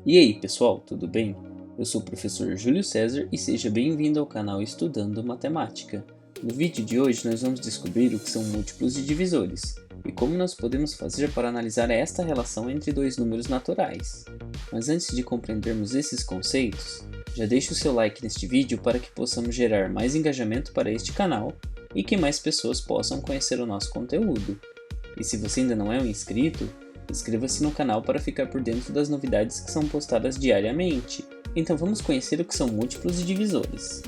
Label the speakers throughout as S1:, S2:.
S1: E aí pessoal, tudo bem? Eu sou o professor Júlio César e seja bem-vindo ao canal Estudando Matemática. No vídeo de hoje nós vamos descobrir o que são múltiplos de divisores e como nós podemos fazer para analisar esta relação entre dois números naturais. Mas antes de compreendermos esses conceitos, já deixe o seu like neste vídeo para que possamos gerar mais engajamento para este canal e que mais pessoas possam conhecer o nosso conteúdo. E se você ainda não é um inscrito, inscreva-se no canal para ficar por dentro das novidades que são postadas diariamente. Então vamos conhecer o que são múltiplos e divisores.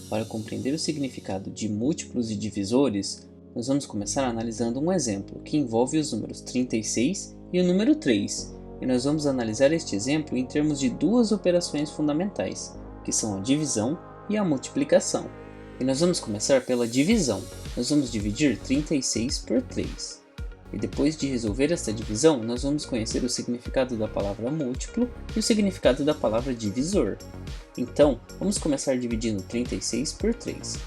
S1: Para compreender o significado de múltiplos e divisores, nós vamos começar analisando um exemplo que envolve os números 36 e o número 3, e nós vamos analisar este exemplo em termos de duas operações fundamentais, que são a divisão e a multiplicação. E nós vamos começar pela divisão. Nós vamos dividir 36 por 3. E depois de resolver esta divisão, nós vamos conhecer o significado da palavra múltiplo e o significado da palavra divisor. Então, vamos começar dividindo 36 por 3.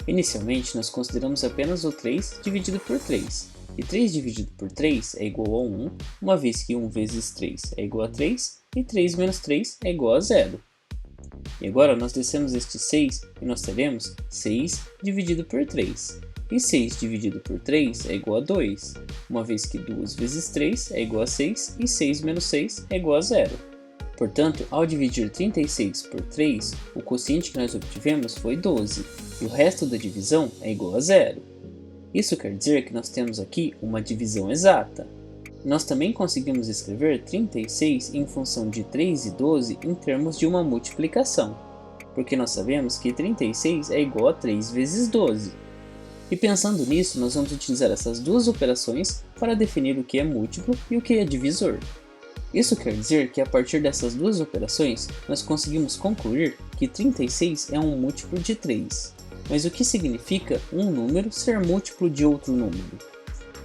S1: Inicialmente, nós consideramos apenas o 3 dividido por 3. E 3 dividido por 3 é igual a 1, uma vez que 1 vezes 3 é igual a 3, e 3 menos 3 é igual a 0. E agora nós descemos este 6 e nós teremos 6 dividido por 3. E 6 dividido por 3 é igual a 2, uma vez que 2 vezes 3 é igual a 6 e 6 menos 6 é igual a 0. Portanto, ao dividir 36 por 3, o quociente que nós obtivemos foi 12, e o resto da divisão é igual a 0. Isso quer dizer que nós temos aqui uma divisão exata. Nós também conseguimos escrever 36 em função de 3 e 12 em termos de uma multiplicação, porque nós sabemos que 36 é igual a 3 vezes 12. E pensando nisso, nós vamos utilizar essas duas operações para definir o que é múltiplo e o que é divisor. Isso quer dizer que a partir dessas duas operações, nós conseguimos concluir que 36 é um múltiplo de 3. Mas o que significa um número ser múltiplo de outro número?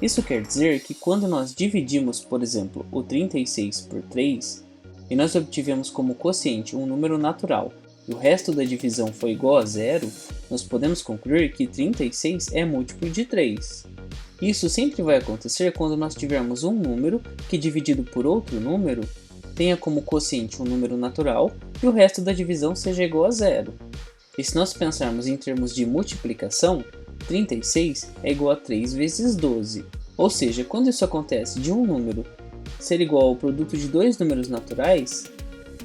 S1: Isso quer dizer que quando nós dividimos, por exemplo, o 36 por 3, e nós obtivemos como quociente um número natural, e o resto da divisão foi igual a 0, nós podemos concluir que 36 é múltiplo de 3. Isso sempre vai acontecer quando nós tivermos um número que, dividido por outro número, tenha como quociente um número natural e o resto da divisão seja igual a 0. E se nós pensarmos em termos de multiplicação, 36 é igual a 3 vezes 12. Ou seja, quando isso acontece de um número ser igual ao produto de dois números naturais,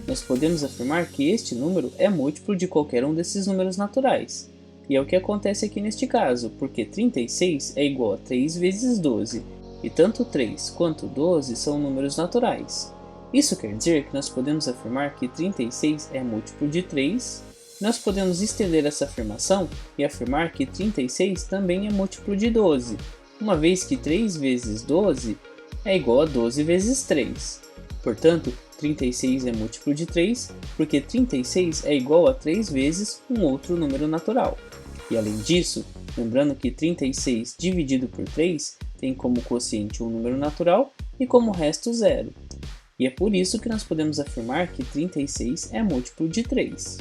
S1: nós podemos afirmar que este número é múltiplo de qualquer um desses números naturais. E é o que acontece aqui neste caso, porque 36 é igual a 3 vezes 12, e tanto 3 quanto 12 são números naturais. Isso quer dizer que nós podemos afirmar que 36 é múltiplo de 3, nós podemos estender essa afirmação e afirmar que 36 também é múltiplo de 12, uma vez que 3 vezes 12 é igual a 12 vezes 3. Portanto, 36 é múltiplo de 3, porque 36 é igual a 3 vezes um outro número natural. E além disso, lembrando que 36 dividido por 3 tem como quociente um número natural e como resto 0. E é por isso que nós podemos afirmar que 36 é múltiplo de 3.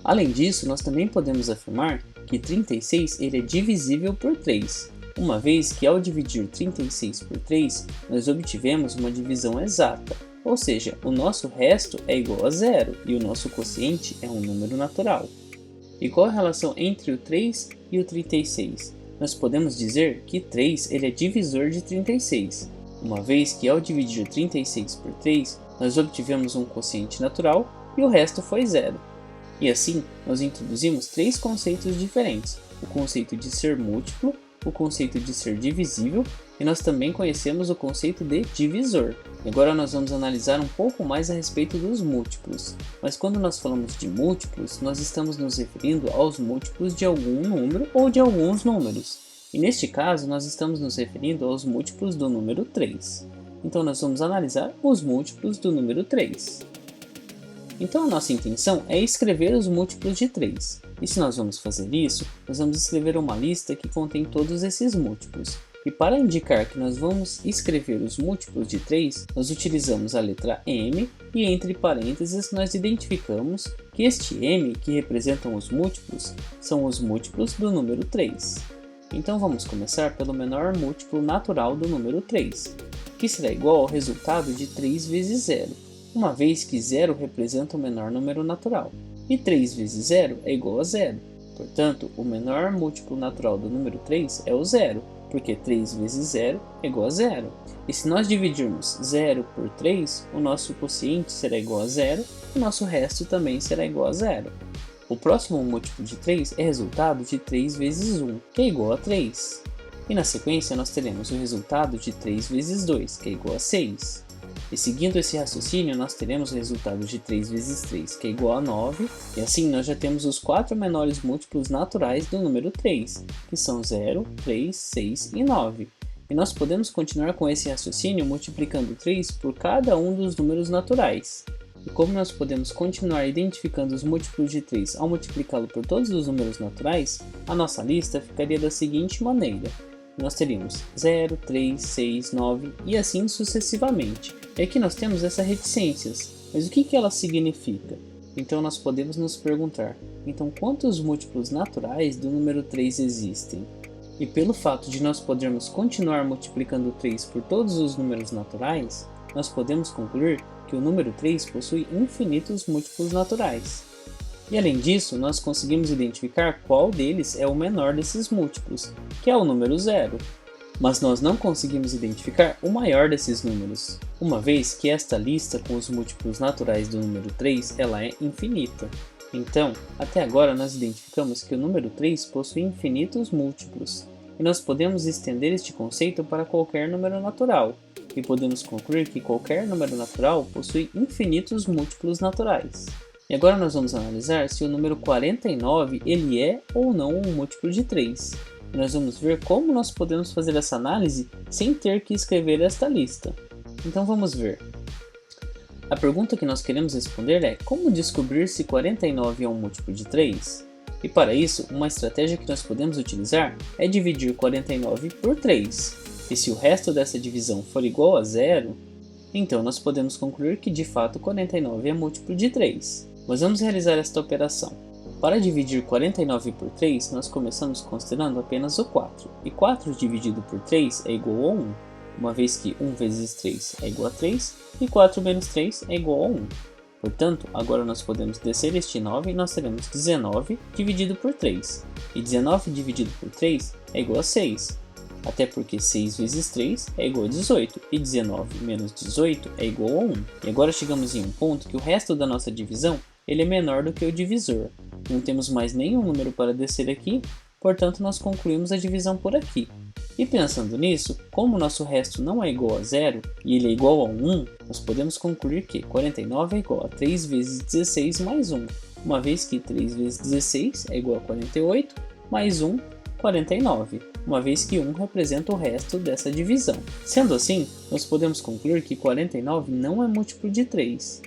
S1: Além disso, nós também podemos afirmar que 36 ele é divisível por 3, uma vez que ao dividir 36 por 3, nós obtivemos uma divisão exata, ou seja, o nosso resto é igual a 0 e o nosso quociente é um número natural. E qual a relação entre o 3 e o 36? Nós podemos dizer que 3 ele é divisor de 36, uma vez que ao dividir 36 por 3, nós obtivemos um quociente natural e o resto foi 0. E assim, nós introduzimos três conceitos diferentes: o conceito de ser múltiplo, o conceito de ser divisível e nós também conhecemos o conceito de divisor. E agora nós vamos analisar um pouco mais a respeito dos múltiplos. Mas quando nós falamos de múltiplos, nós estamos nos referindo aos múltiplos de algum número ou de alguns números. E neste caso, nós estamos nos referindo aos múltiplos do número 3. Então nós vamos analisar os múltiplos do número 3. Então a nossa intenção é escrever os múltiplos de 3. E se nós vamos fazer isso, nós vamos escrever uma lista que contém todos esses múltiplos. E para indicar que nós vamos escrever os múltiplos de 3, nós utilizamos a letra M e entre parênteses nós identificamos que este M, que representam os múltiplos, são os múltiplos do número 3. Então vamos começar pelo menor múltiplo natural do número 3, que será igual ao resultado de 3 vezes 0. uma vez que 0 representa o menor número natural, e 3 vezes 0 é igual a 0. Portanto, o menor múltiplo natural do número 3 é o 0, porque 3 vezes 0 é igual a 0. E se nós dividirmos 0 por 3, o nosso quociente será igual a 0, e o nosso resto também será igual a 0. O próximo múltiplo de 3 é resultado de 3 vezes 1, que é igual a 3. E na sequência nós teremos o resultado de 3 vezes 2, que é igual a 6. E seguindo esse raciocínio, nós teremos o resultado de 3 vezes 3, que é igual a 9, e assim nós já temos os 4 menores múltiplos naturais do número 3, que são 0, 3, 6 e 9. E nós podemos continuar com esse raciocínio multiplicando 3 por cada um dos números naturais. E como nós podemos continuar identificando os múltiplos de 3 ao multiplicá-lo por todos os números naturais, a nossa lista ficaria da seguinte maneira. Nós teríamos 0, 3, 6, 9 e assim sucessivamente. E aqui nós temos essas reticências, mas o que ela significa? Então nós podemos nos perguntar, então quantos múltiplos naturais do número 3 existem? E pelo fato de nós podermos continuar multiplicando 3 por todos os números naturais, nós podemos concluir que o número 3 possui infinitos múltiplos naturais. E além disso, nós conseguimos identificar qual deles é o menor desses múltiplos, que é o número 0. Mas nós não conseguimos identificar o maior desses números, uma vez que esta lista com os múltiplos naturais do número 3 ela é infinita. Então, até agora nós identificamos que o número 3 possui infinitos múltiplos, e nós podemos estender este conceito para qualquer número natural, e podemos concluir que qualquer número natural possui infinitos múltiplos naturais. E agora nós vamos analisar se o número 49 ele é ou não um múltiplo de 3. E nós vamos ver como nós podemos fazer essa análise sem ter que escrever esta lista. Então vamos ver. A pergunta que nós queremos responder é como descobrir se 49 é um múltiplo de 3? E para isso, uma estratégia que nós podemos utilizar é dividir 49 por 3. E se o resto dessa divisão for igual a 0, então nós podemos concluir que de fato 49 é múltiplo de 3. Mas vamos realizar esta operação. Para dividir 49 por 3, nós começamos considerando apenas o 4. E 4 dividido por 3 é igual a 1, uma vez que 1 vezes 3 é igual a 3 e 4 menos 3 é igual a 1. Portanto, agora nós podemos descer este 9 e nós teremos 19 dividido por 3. E 19 dividido por 3 é igual a 6. Até porque 6 vezes 3 é igual a 18, e 19 menos 18 é igual a 1. E agora chegamos em um ponto que o resto da nossa divisão ele é menor do que o divisor. Não temos mais nenhum número para descer aqui, portanto nós concluímos a divisão por aqui. E pensando nisso, como o nosso resto não é igual a 0 e ele é igual a 1, nós podemos concluir que 49 é igual a 3 vezes 16 mais 1, uma vez que 3 vezes 16 é igual a 48, mais 1, 49, uma vez que 1 representa o resto dessa divisão. Sendo assim, nós podemos concluir que 49 não é múltiplo de 3.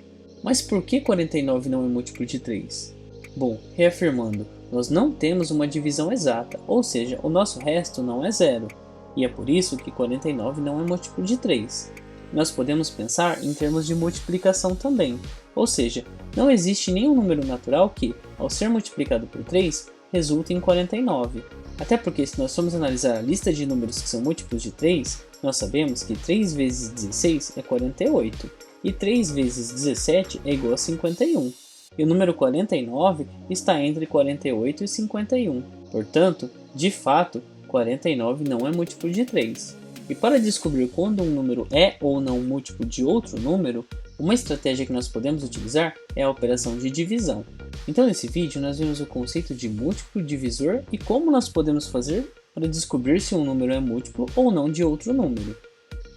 S1: Mas por que 49 não é múltiplo de 3? Bom, reafirmando, nós não temos uma divisão exata, ou seja, o nosso resto não é 0, e é por isso que 49 não é múltiplo de 3. Nós podemos pensar em termos de multiplicação também, ou seja, não existe nenhum número natural que, ao ser multiplicado por 3, resulte em 49. Até porque se nós formos analisar a lista de números que são múltiplos de 3, nós sabemos que 3 vezes 16 é 48, e 3 vezes 17 é igual a 51. E o número 49 está entre 48 e 51. Portanto, de fato, 49 não é múltiplo de 3. E para descobrir quando um número é ou não múltiplo de outro número, uma estratégia que nós podemos utilizar é a operação de divisão. Então nesse vídeo nós vimos o conceito de múltiplo divisor e como nós podemos fazer para descobrir se um número é múltiplo ou não de outro número.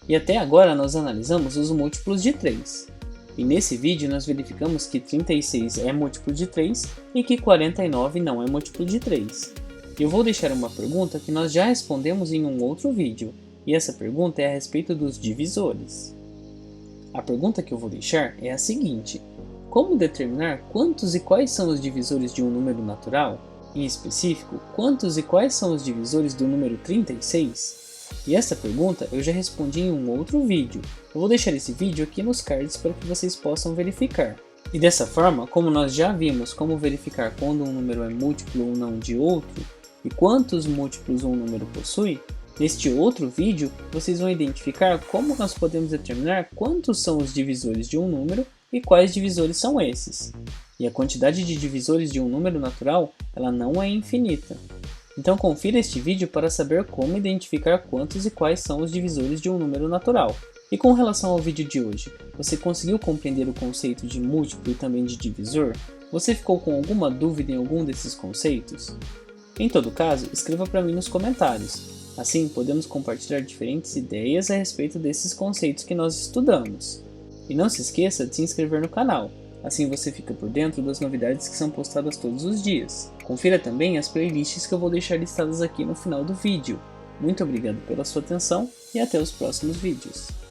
S1: E até agora nós analisamos os múltiplos de 3. E nesse vídeo nós verificamos que 36 é múltiplo de 3 e que 49 não é múltiplo de 3. Eu vou deixar uma pergunta que nós já respondemos em um outro vídeo, e essa pergunta é a respeito dos divisores. A pergunta que eu vou deixar é a seguinte: como determinar quantos e quais são os divisores de um número natural? Em específico, quantos e quais são os divisores do número 36? E essa pergunta eu já respondi em um outro vídeo. Eu vou deixar esse vídeo aqui nos cards para que vocês possam verificar. E dessa forma, como nós já vimos como verificar quando um número é múltiplo ou não de outro, e quantos múltiplos um número possui, neste outro vídeo vocês vão identificar como nós podemos determinar quantos são os divisores de um número e quais divisores são esses. E a quantidade de divisores de um número natural, ela não é infinita. Então confira este vídeo para saber como identificar quantos e quais são os divisores de um número natural. E com relação ao vídeo de hoje, você conseguiu compreender o conceito de múltiplo e também de divisor? Você ficou com alguma dúvida em algum desses conceitos? Em todo caso, escreva para mim nos comentários. Assim, podemos compartilhar diferentes ideias a respeito desses conceitos que nós estudamos. E não se esqueça de se inscrever no canal, assim você fica por dentro das novidades que são postadas todos os dias. Confira também as playlists que eu vou deixar listadas aqui no final do vídeo. Muito obrigado pela sua atenção e até os próximos vídeos.